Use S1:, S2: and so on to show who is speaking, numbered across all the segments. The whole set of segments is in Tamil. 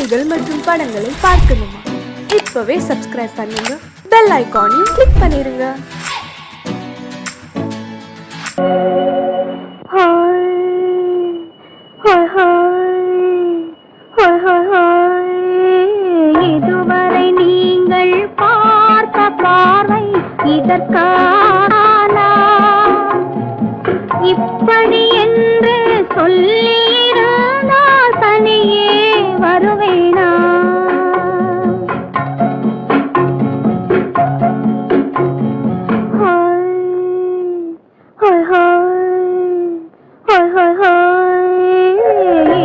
S1: பாடல்கள் மற்றும் படங்களை பார்க்கணுமா? இப்பவே சப்ஸ்கிரைப் பண்ணுங்க, பெல் ஐகானையும் கிளிக் பண்ணிருங்க.
S2: இதுவரை நீங்கள் பார்த்த பார்வை இதற்கான இப்படி என்று சொல்லியிருந்தால் தனியே வருவேனா?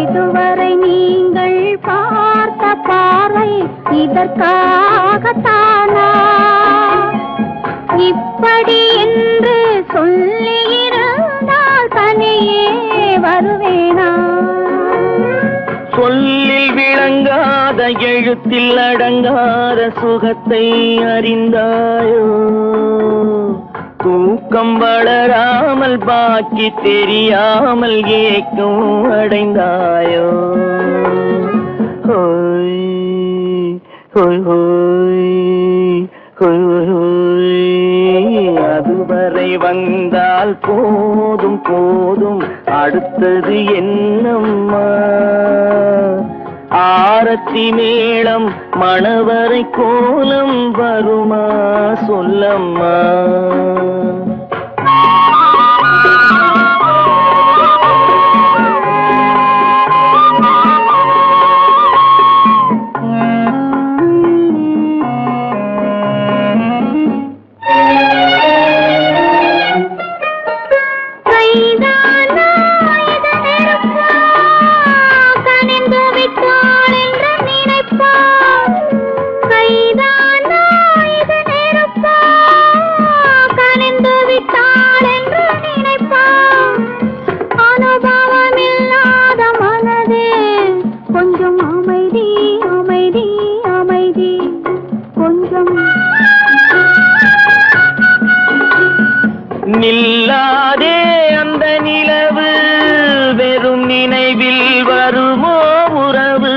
S2: இதுவரை நீங்கள் பார்த்த பார்வை இதற்காகத்தானா இப்படி என்று சொல்லியிருந்தால் தனியே வருவேனா?
S3: சொல்லில் விளங்காத எழுத்தில் அடங்காத சுகத்தை அறிந்தாயோ? தூக்கம் வளராமல் பாக்கி தெரியாமல் ஏக்கம் அடைந்தாயோ? ஹோய் ஹோய் ஹோய் ஹோய் ஹோய். அதுவரை வந்தால் போதும் போதும், அடுத்தது என்னம்மா? ஆரத்தி மேளம் மணவரை கோலம் வருமா சொல்லம்மா? நில்லாதே அந்த நிலவு, வெறும் நினைவில் வருமோ உறவு?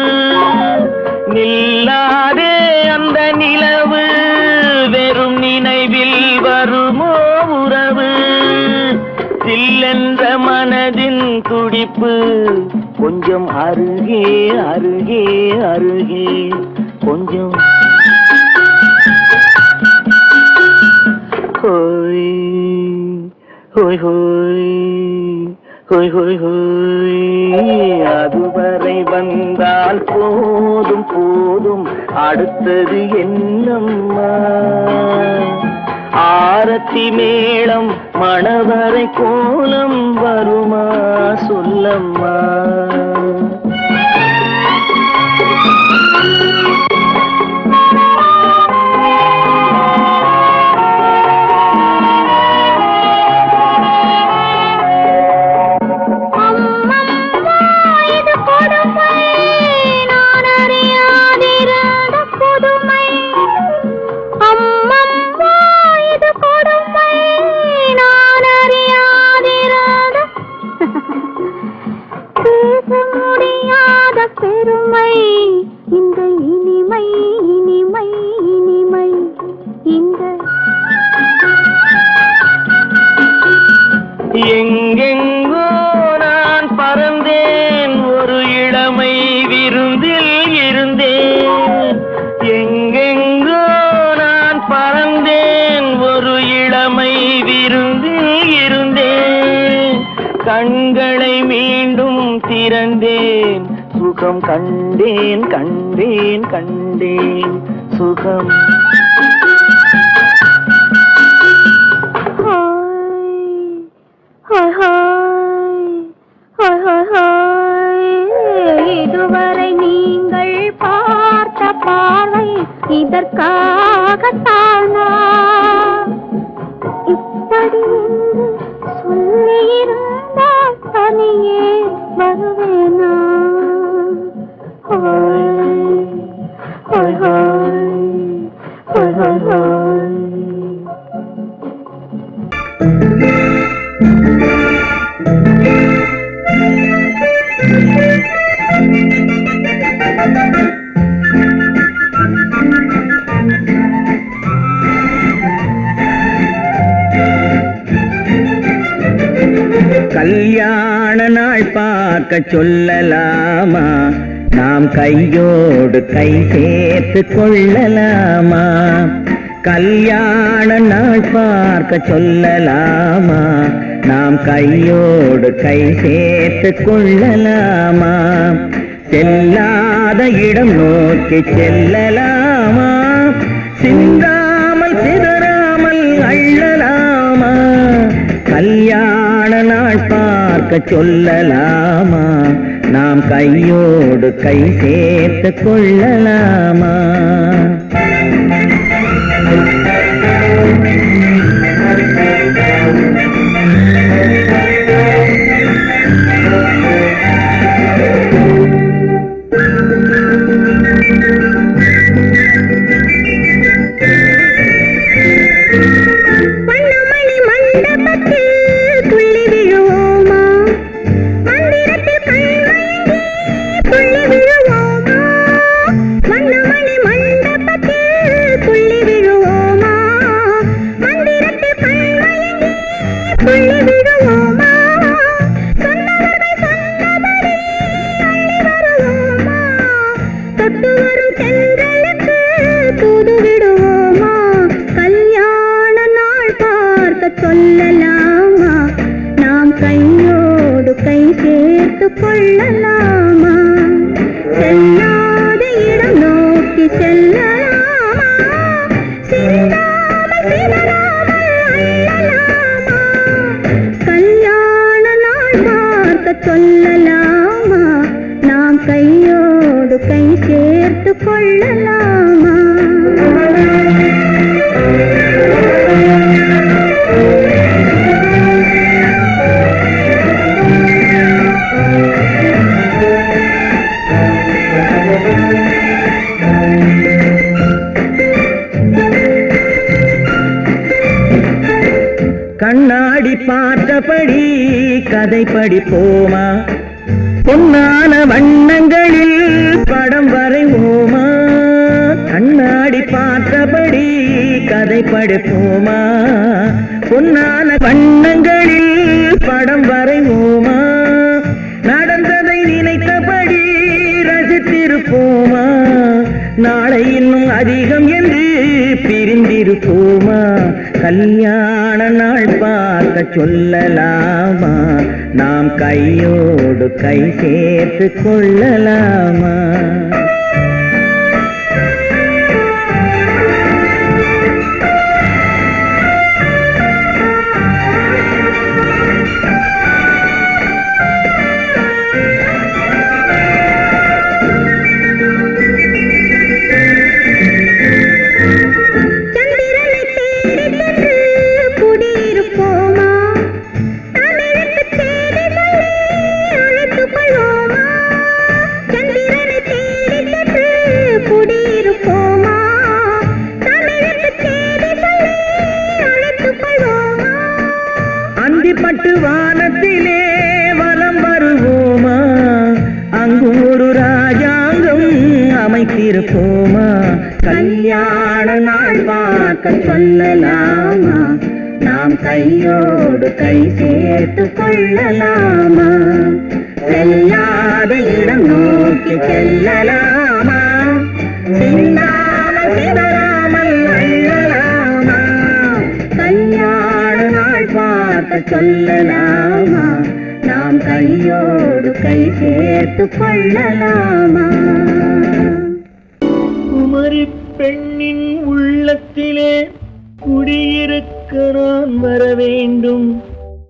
S3: நில்லாதே அந்த நிலவு, வெறும் நினைவில் வருமோ உறவு? சில்லென்ற மனதின் துடிப்பு கொஞ்சம் அருகே அருகே அருகே கொஞ்சம். ஹோய் ஹோய் ஹோய் ஹோய் ஹோய் ஹோய். அதுவரை வந்தால் போதும் போதும், அடுத்தது என்னம்மா? ஆரத்தி மேளம் மணவரை கோலம் வருமா சொல்லம்மா? பெருமை இந்த இனிமை இனிமை இனிமை இந்த எங்கெங்கோ நான் பறந்தேன், ஒரு இளமை விருந்தில் இருந்தேன். எங்கெங்கோ நான் பறந்தேன், ஒரு இளமை விருந்தில் இருந்தேன். கண்களை மீண்டும் திறந்தேன், சுகம் கண்டேன் கண்டேன் கண்டேன் சுகம். இதுவரை நீங்கள் பார்த்த பார்வை இதற்காகத்தானா இப்படி என்று சொல்லியிருந்தால் தனியே வருவேனா?
S4: Thank you. பார்க்க சொல்லலாமா? நாம் கையோடு கை சேர்த்து கொள்ளலாமா? கல்யாண நாள் பார்க்க சொல்லலாமா? நாம் கையோடு கை சேர்த்து கொள்ளலாமா? செல்லாத இடம் நோக்கி செல்லலாமா? சிந்தாமல் சிதறாமல் அள்ளலாமா? கல்யாண நாள் பார்க்க சொல்லலாமா? நாம் கையோடு கை சேர்த்து கொள்ளலாமா?
S2: சொல்லலாமா? நாம் கையோடு கை சேர்த்து கொள்ளலாமா? செல்லாத இடம் நோக்கி செல்லலாமா? சிந்தாமல் சிதறாமல் அள்ளலாமா? கல்யாண நாள் பார்க்க சொல்லலாமா? நாம் கையோடு கை சேர்த்து கொள்ளலாமா?
S4: கண்ணாடி பார்த்தபடி கதை படிப்போமா? பொன்னான வண்ணங்களில் படம் வரைவோமா? கண்ணாடி பார்த்தபடி கதை படிப்போமா? பொன்னான வண்ணங்களில் படம் வரைவோமா? நடந்ததை நினைத்தபடி ரசித்திருப்போமா? நாளை இன்னும் அதிகம் என்று பிரிந்திருப்போமா? கல்யாண நாள் பார்க்க சொல்லலாமா? நாம் கையோடு கை சேர்த்து கொள்ளலாமா? பட்டு வானத்திலே வலம் வருவோமா? அங்கு ஒரு ராஜாங்கம் அமைத்திருப்போமா? கல்யாண நாள் பார்க்க சொல்லலாமா? நாம் கையோடு கை சேர்த்து கொள்ளலாமா? செல்லாத இடம் நோக்கி செல்லலாமா? சிந்தாமல் சிதறாமல் அள்ளலாமா? கல்யாண நாள் பார்க்க சொல்லலாமா? நாம் கையோடு கை சேர்த்து கொள்ளலாமா? குமரி பெண்ணின் உள்ளத்திலே குடியிருக்க நான் வர வேண்டும்.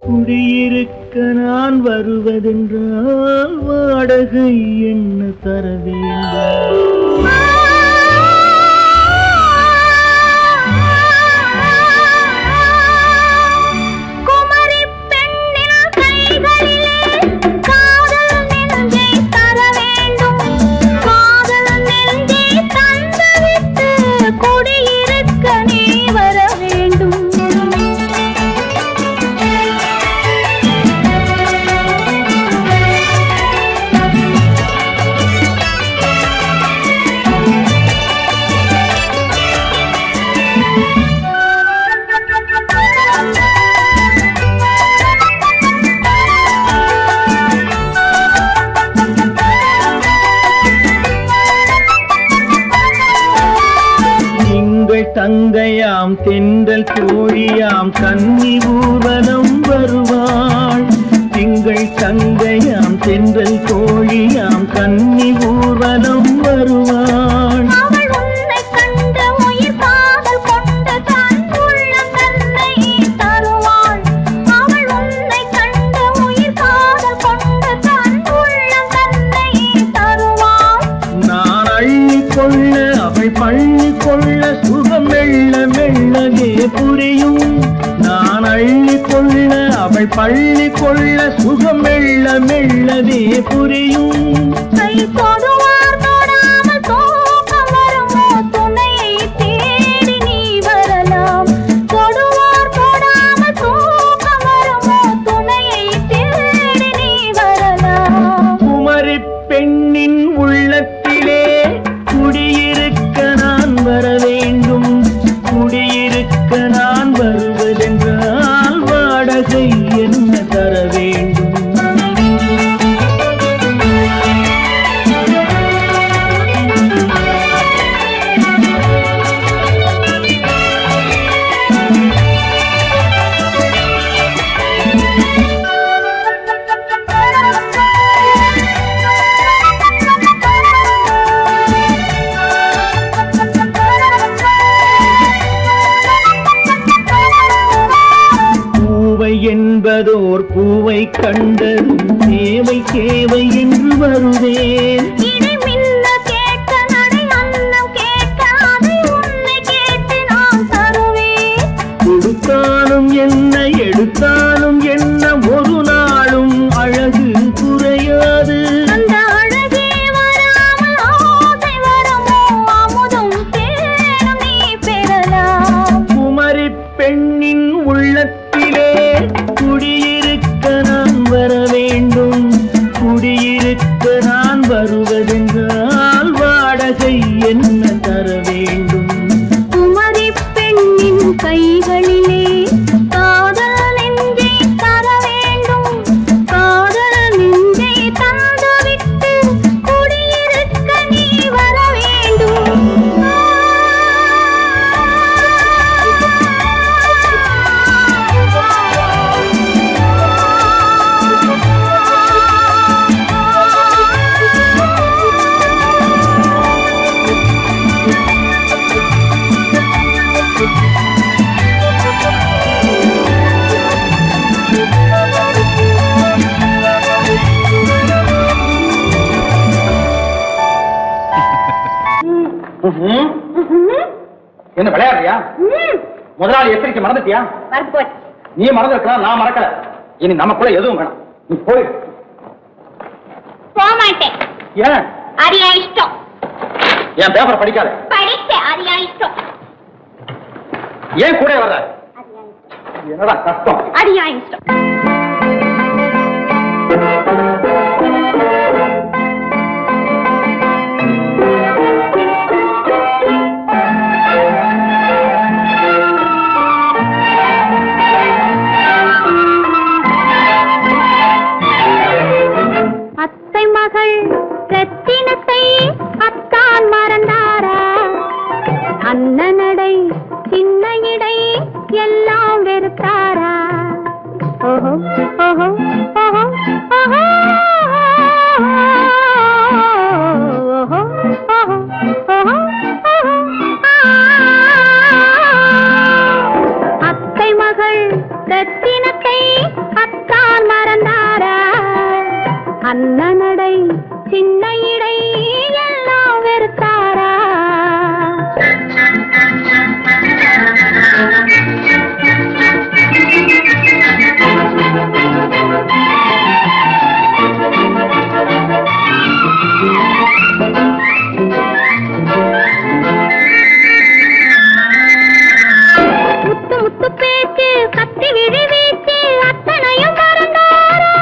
S4: குடியிருக்க நான் வருவதென்றால் வாடகை என்ன தர வேண்டும்? தங்கையாம் தென்றல் தோழியாம் கன்னி ஊர்வலம் வருவாள். திங்கள் தங்கையாம் தென்றல் தோழியாம் கன்னி ஊர்வலம் வருவாள். பள்ளி கொள்ள சுகம் மெல்ல மெல்லவே புரியும். நான் அள்ளி கொள்ள அவள் பள்ளி கொள்ள சுகம் மெல்ல மெல்லவே புரியும்.
S2: கை தொடுவார் தொடாமல் தூக்கம் வருமோ துணையை தேடி நீ வரலாம். தொடுவார் தொடாமல் தூக்கம் வருமோ துணையை தேடி நீ வரலாம்.
S4: குமரி பெண்ணின் உள்ளத்திலே குடியிருக்க நான் வர வேண்டும். குடியிருக்க நான் வருவதென்றால் வாடகை என்ன தர வேண்டும்? என்பதோர் பூவை கண்டதும் தேவை தேவை என்று வருவேன்.
S2: இதை மின்ன கேட்க நடை அன்னம் கேட்க அதை உன்னை கேட்டு நான் தருவேன்.
S4: கொடுத்தாலும் என்ன எடுத்தாலும் என்ன ஒரு நாளும் அழகு குறையாது.
S2: அந்த அழகே வராமல் ஆசை வருமோ அமுதும் தேனும் நீ பெறலாம்.
S4: குமரி பெண்ணின் உள்ளத்திலே குடியிருக்க நான் வர வேண்டும். குடியிருக்க நான் வருவதென்றால் வாடகை என்ன தர வேண்டும்?
S2: குமரி பெண்ணின் கைகளிலே காதல் நெஞ்சை தர வேண்டும். காதல் நெஞ்சை தந்துவிட்டு குடியிருக்க நீ வர வேண்டும்.
S5: என்ன விளையாடுறியா? முதலாளி எச்சரிக்கை மறந்துட்டியா?
S2: மறந்து போச்சு.
S5: நீ மறந்துருக்கலாம், நான் மறக்கல. இனி நமக்குள்ள எதுவும் வேணாம். நீ போய்.
S2: போக மாட்டேன்.
S5: ஏன்?
S2: அது என் இஷ்டம்.
S5: என் பேப்பர் படிக்காத.
S2: படிச்சேன். அது என் இஷ்டம்.
S5: ஏன் கூட வர்ற? என்னடா கஷ்டம்?
S2: அது என் இஷ்டம். அத்தை மகள் ரத்தினத்தை அத்தான் மறந்தாரா? அண்ணனடை சின்ன இடை எல்லாம் வெறுத்தாரா? ஓஹோ ஓஹோ ஓஹோ ஓஹோ ஓஹோ ஓஹோ ஓஹோ. அத்தை மகள் ரத்தினத்தை அத்தான் மறந்தாரா? அண்ணனடை சின்ன இடை எல்லாம் வெறுத்தாரா? முத்து முத்து பேச்சு கத்தி விழி வீச்சு அத்தனையும் மறந்தாரா?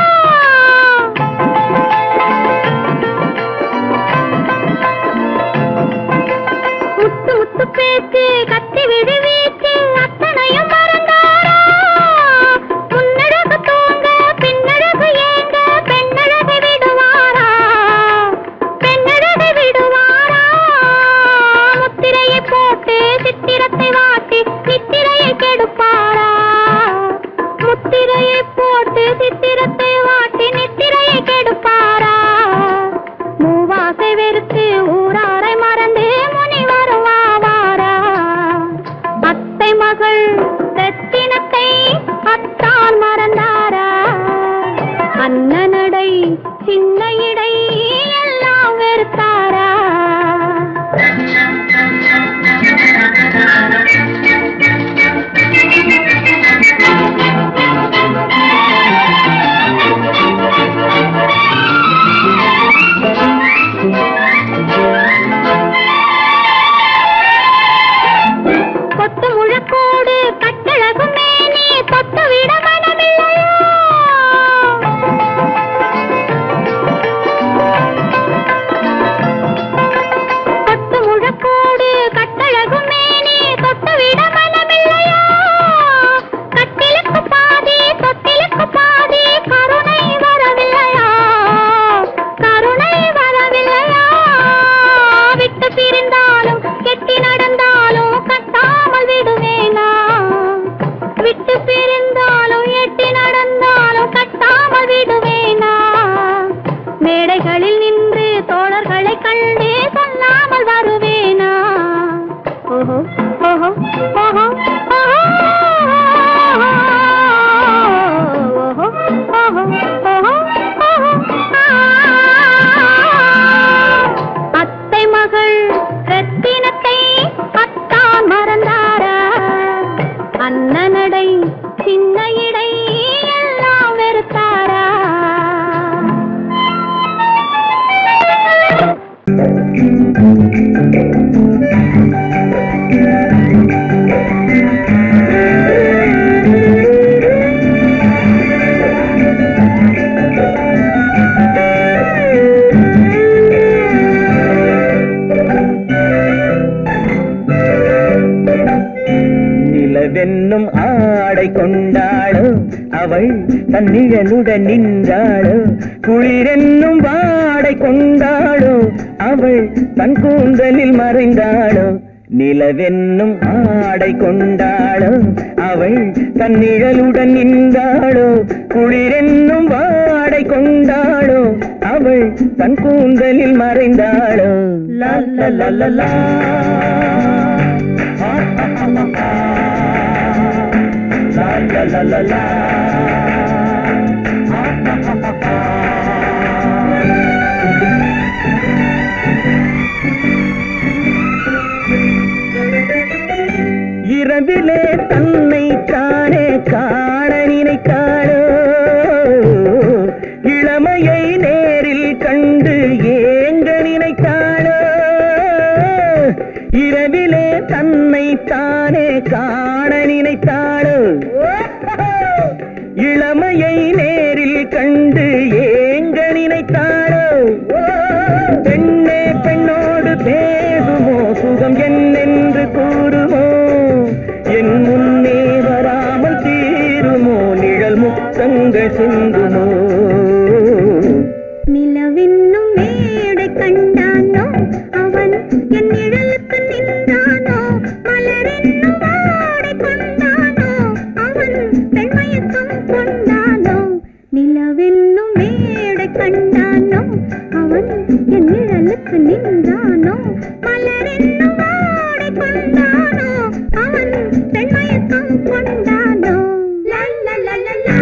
S3: நிலவென்னும் ஆடை கொண்டாளோ அவள் தன் நிழலுடன் நின்றாளோ குளிரென்னும் வாடை கொண்டாளோ அவள் தன் கூந்தலில் மறைந்தாளோ நிலவென்னும் ஆடை கொண்டாளோ அவள் தன் நிழலுடன் நின்றாளோ குளிரென்னும் வாடை கொண்டாளோ அவள் தன் கூந்தலில் மறைந்தாளோ லா லா லா லா லா la la la la இரவிலே தன்னை தானே காண நினைத்தாளோ இளமையை நேரில் கண்டு ஏங்க நினைத்தாளோ இரவிலே தன்னை தானே காண நினைத்தாளோ இளமையை நேரில் கண்டு ஏங்க நினைத்தாளோ பெண்ணே பெண்ணோடு பேசுமோ சுகம் என்னென்று கூறுமோ என் முன்னே வராமல் தீருமோ நிழல் முத்தங்கள் சிந்துமோ
S2: நிலவென்னும் மேடை கண்டானோ அவன் என் நிழலுக்கு நின்றானோ மலரென்னும் வாடை கொண்டானோ அவன் பெண்மயக்கம் கொண்டானோ நிலவென்னும் மேடை கண்டானோ அவன் என் நிழலுக்கு நின்றானோ மலரென்னும் வாடை கொண்டானோ அவன் பெண்மயக்கம் கொண்டானோ லா லா லா லா லா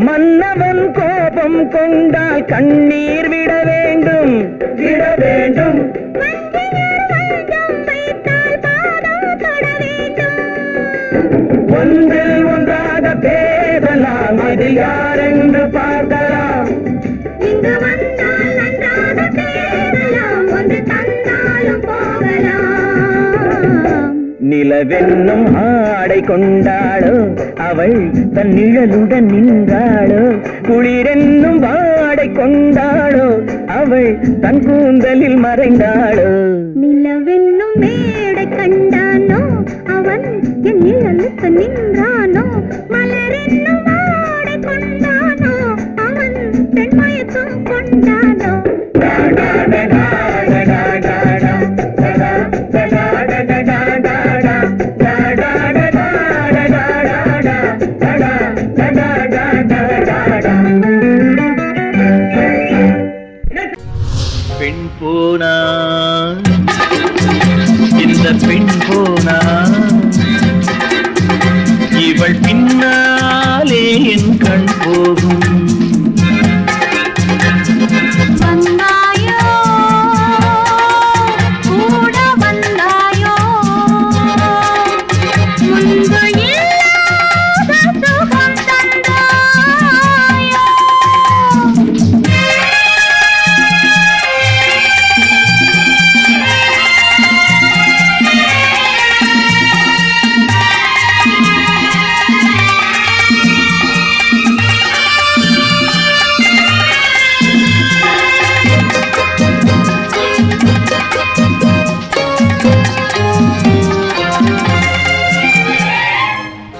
S3: மன்னவன் கோபம் கொண்டால் கண்ணீர் விட வேண்டும் விட வேண்டும் ஒன்றில் ஒன்றாக பேசலாம் அது யாரென்று பார்க்கலாம்
S2: இங்கு வந்தால் நன்றாக பேசலாம் ஒன்று தந்தாலும் போகலாம்
S3: நிலவென்னும் ஆடை கொண்டாளோ அவள் தன் நிழலுடன் நின்றாளோ குளிரென்னும் வாடை கொண்டாளோ அவள் தன் கூந்தலில் மறைந்தாளோ
S2: நிலவென்னும் மேடை கண்டானோ அவன் என் நிழலுக்கு நின்றானோ மலரென்னும் வாடை கொண்டானோ அவன் பெண்மயக்கம் கொண்டானோ
S3: da da da da da da da da da da da da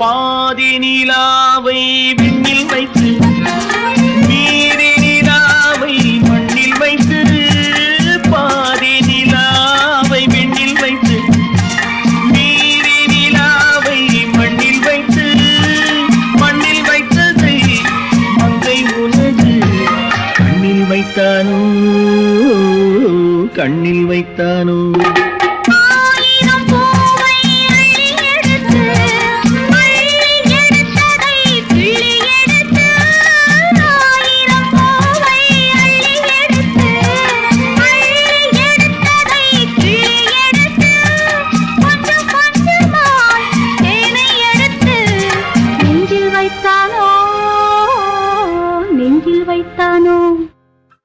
S4: பாதி நிலாவை விண்ணில் வைத்து மீதி நிலாவை மண்ணில் வைத்து பாதி நிலாவை விண்ணில் வைத்து மீதி நிலாவை மண்ணில் வைத்து மண்ணில் வைத்ததை மங்கை உனது கண்ணில் வைத்தானோ கண்ணில் வைத்தானோ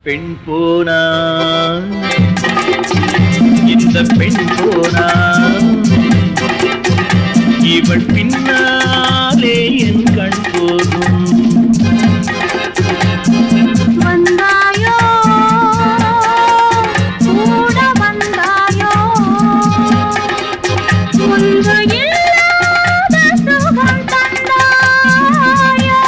S4: பெண் போனா இந்த பெண் போனா இவள் பின்னாலே என் கண் போகும்
S2: வந்தாயோ கூட வந்தாயோ முன்பு இல்லாத சுகம் தந்தாயோ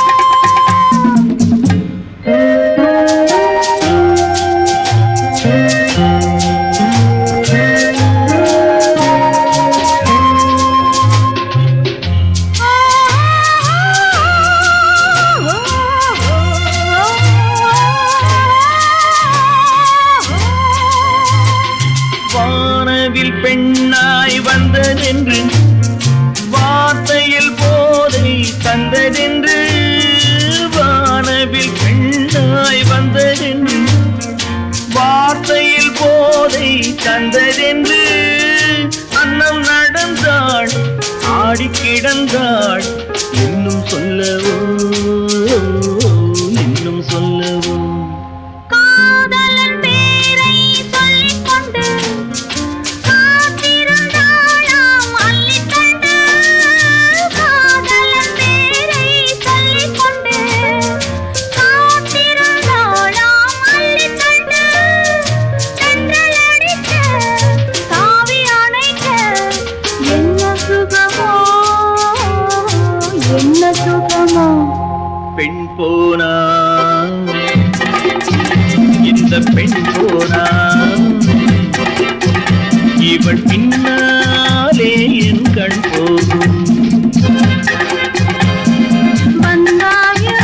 S4: வானவில் பெண்ணாய் வந்ததென்று வார்த்தையில் போதை தந்ததென்று வானவில் பெண்ணாய் வந்ததென்று வார்த்தையில் போதை தந்ததென்று அன்னம் நடந்தாள் ஆடி கிடந்தாள் இன்னும் சொல்லவோ இன்னும் சொல்லவோ
S2: காதலன் பேரை சொல்லிக் கொண்டு காத்திருந்தாளாம் அள்ளிக்கண்டு காதலன் பேரை சொல்லிக் கொண்டு காத்திருந்தாளாம் அள்ளிக்கண்டு தென்றல் அடிக்க தாவி அணைக்க என்ன சுகமோ என்ன சுகமோ
S4: பெண் போனா இந்த பெண் போனா இவள் பின்னாலே என் கண் போகும்
S2: வந்தாயோ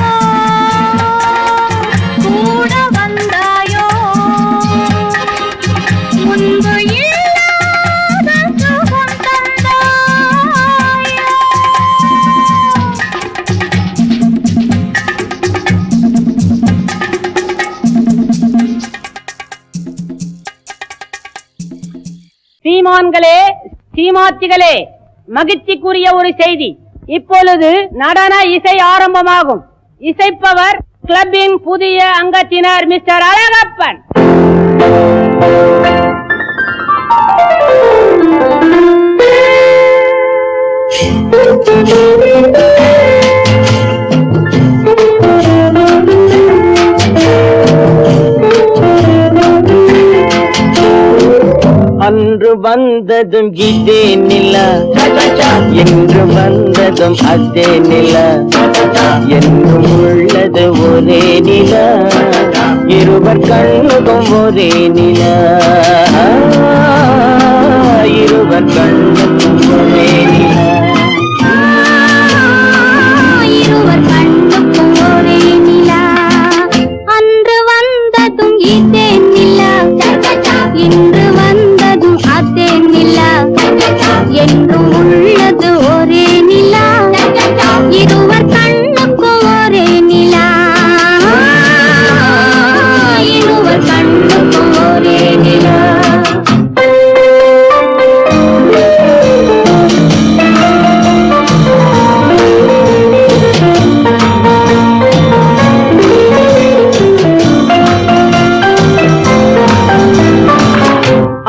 S2: கூட வந்தாயோ முன்பு இல்லாத சுகம் தந்தாயோ
S6: சீமான்களே சீமாத்திகளே மகிழ்ச்சிக்குரிய ஒரு செய்தி. இப்பொழுது நடன இசை ஆரம்பமாகும். இசைப்பவர் கிளப்பின் புதிய அங்கத்தினர் மிஸ்டர் அழகப்பன்.
S3: அன்று வந்ததும் இதே நிலா என்று வந்ததும் அதே நிலா என்றும் உள்ளது ஒரே நிலா இருவர் கண்ணுக்கும் ஒரே நிலா இருவர் கண்ணுக்கும் ஒரே நிலா
S2: இருவர் கண்ணுக்கும் ஒரே நிலா அன்று வந்ததும் இதே நிலா இன்று வந்ததும் அதே நிலா என்றும் உள்ளது ஒரே நிலா இருவர் கண்ணுக்கும் ஒரே நிலா இருவர் கண்ணுக்கும் ஒரே நிலா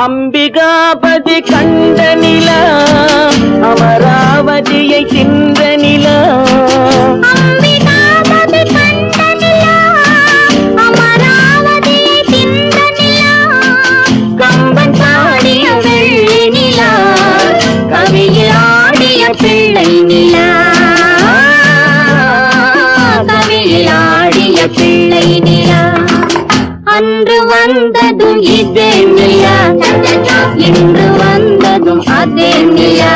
S3: அம்பிகாபதி கண்ட நிலா அமராவதியை தின்ற நிலா
S2: அம்பிகாபதி கண்ட நிலா அமராவதியை தின்ற நிலா கம்பன் பாடிய வெள்ளி நிலா கவியில் ஆடிய பிள்ளை நிலா வந்ததும் இதே நிலா இன்று வந்ததும் அதே நிலா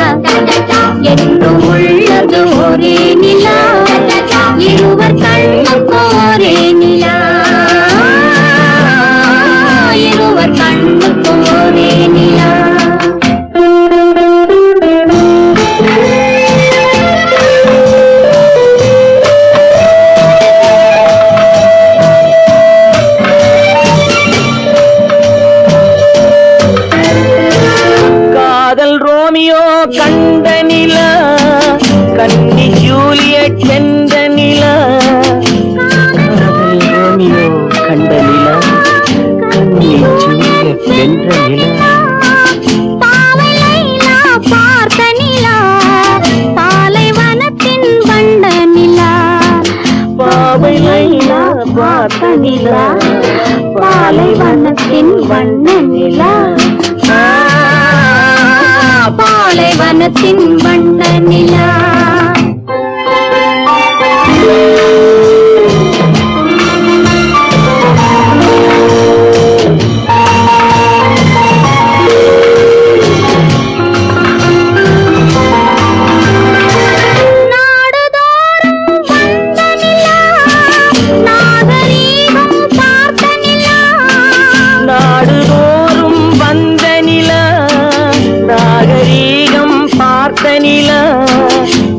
S2: என்றும் உள்ளது ஒரே நிலா இருவர் கண்ணுக்கு ஒரே நிலா இருவர் கண்ணுக்கு ஒரே நிலா
S3: கண்ட நிலா கன்னி ஜூலியட் சென்ற நிலா காதல் ரோமியோ கண்ட நிலா கன்னி ஜூலியட் வென்ற நிலா
S2: பாவை லைலா பார்த்த நிலா பாலைவனத்தின் வண்ட நிலா
S3: பாவை லைலா பார்த்த நிலா
S2: பாலைவனத்தின் வண்ண நிலா பாலைவனத்தின் வண்ண நிலா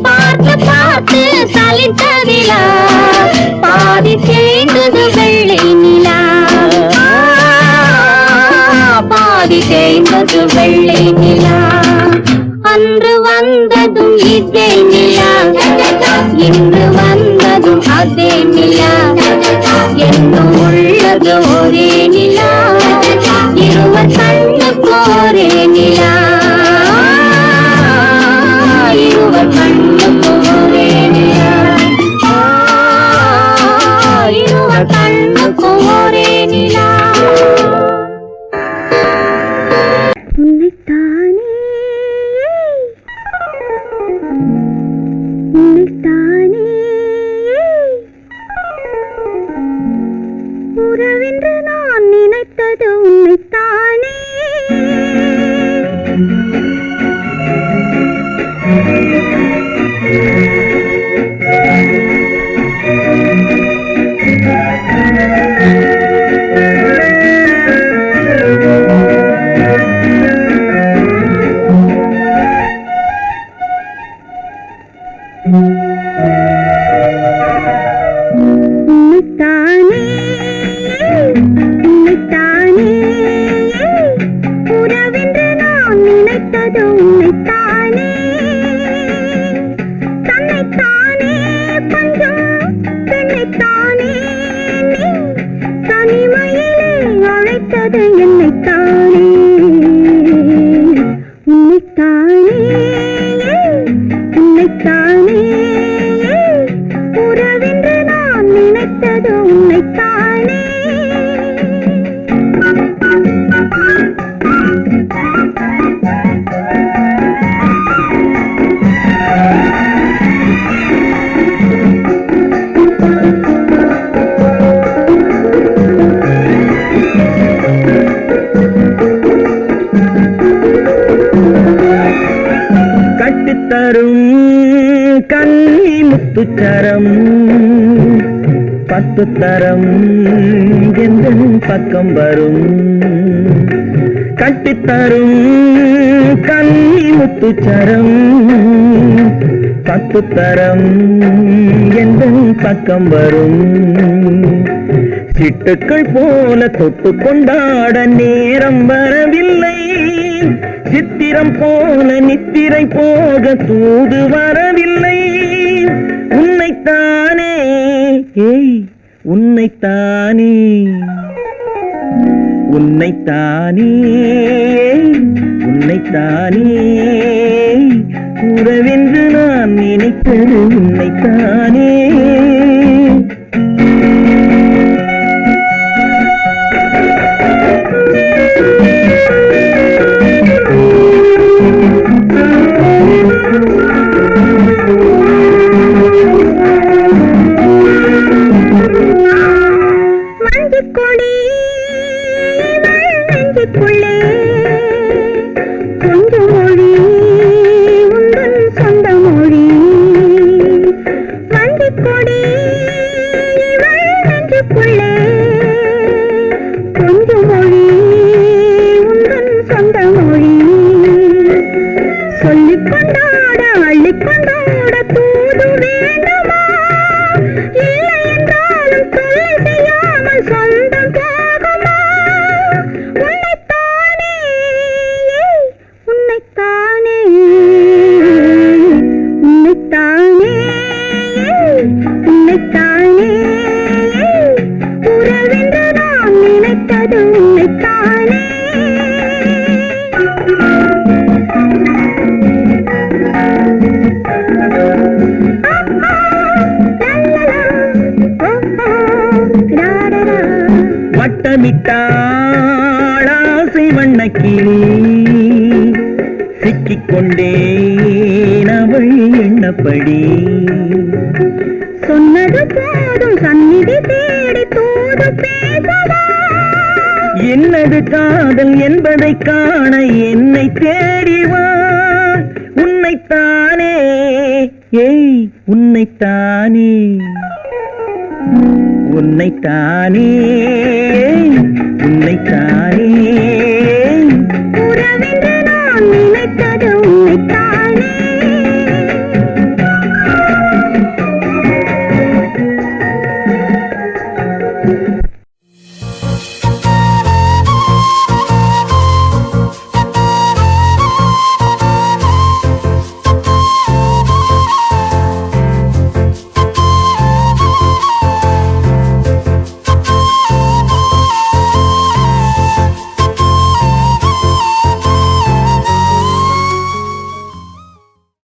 S2: பார்த்து பார்த்து சலித்ததிலா பாதி தேய்ந்தது வெள்ளை நிலா பாதி தேய்ந்தது வெள்ளை நிலா அன்று வந்ததும் இதே நிலா இன்று வந்ததும் அதே நிலா என்னும் உள்ளது ஒரே நிலா இருவர் கண்ணுக்கு ஒரே நிலா இருவர் கண்ணுக்கு ஒரே நிலா இருவர் கண்ணுக்கு ஒரே நிலா உன்னைத்தானே உன்னைத்தானே உறவென்று நான் நினைத்தது உன்னைத்தானே உன்னைத்தானே உன்னைத்தானே உறவென்று நான் நினைத்தது உன்னைத்தானே தன்னைத்தானே பஞ்சம் பெண்ணைத்தானே நீ தனிமையிலே அழைத்தது என்னைத்தானே உன்னைத்தானே உன்னைத்தானே உறவென்று நான் நினைத்தது உன்னைத்தானே
S3: கட்டித்தரும் கண்ணி முத்துச்சரம் 10 தரம் எந்த பக்கம் வரும் கட்டித்தரும் கண்ணி முத்துச்சரம் 10 தரம் எந்த பக்கம் வரும் சிட்டுக்கள் போல தொட்டு கொண்டாட நேரம் வரவில்லை சித்திரம் போல நித்திரை போக தூது வரவில்லை உன்னைத்தானே ஏய் உன்னைத்தானே உன்னைத்தானே உன்னைத்தானே உறவென்று நான் நினைத்தது உன்னைத்தானே
S2: மஞ்சள் கொடி உன்னைத்தானே உறவென்று நான் நினைத்தது உன்னைத்தானே
S4: வட்டமிட்டாளாசை வண்ணக்கிளி சிக்கிக்கொண்டேன் அவள் எண்ணப்படி
S2: சொன்னது போதும் சந்நிதி தேடி தூது பேசவா
S4: என்னது காதல் என்பதை காண என்னை தேடிவா உன்னைத்தானே ஏய் உன்னைத்தானே உன்னைத்தானே உன்னைத்தானே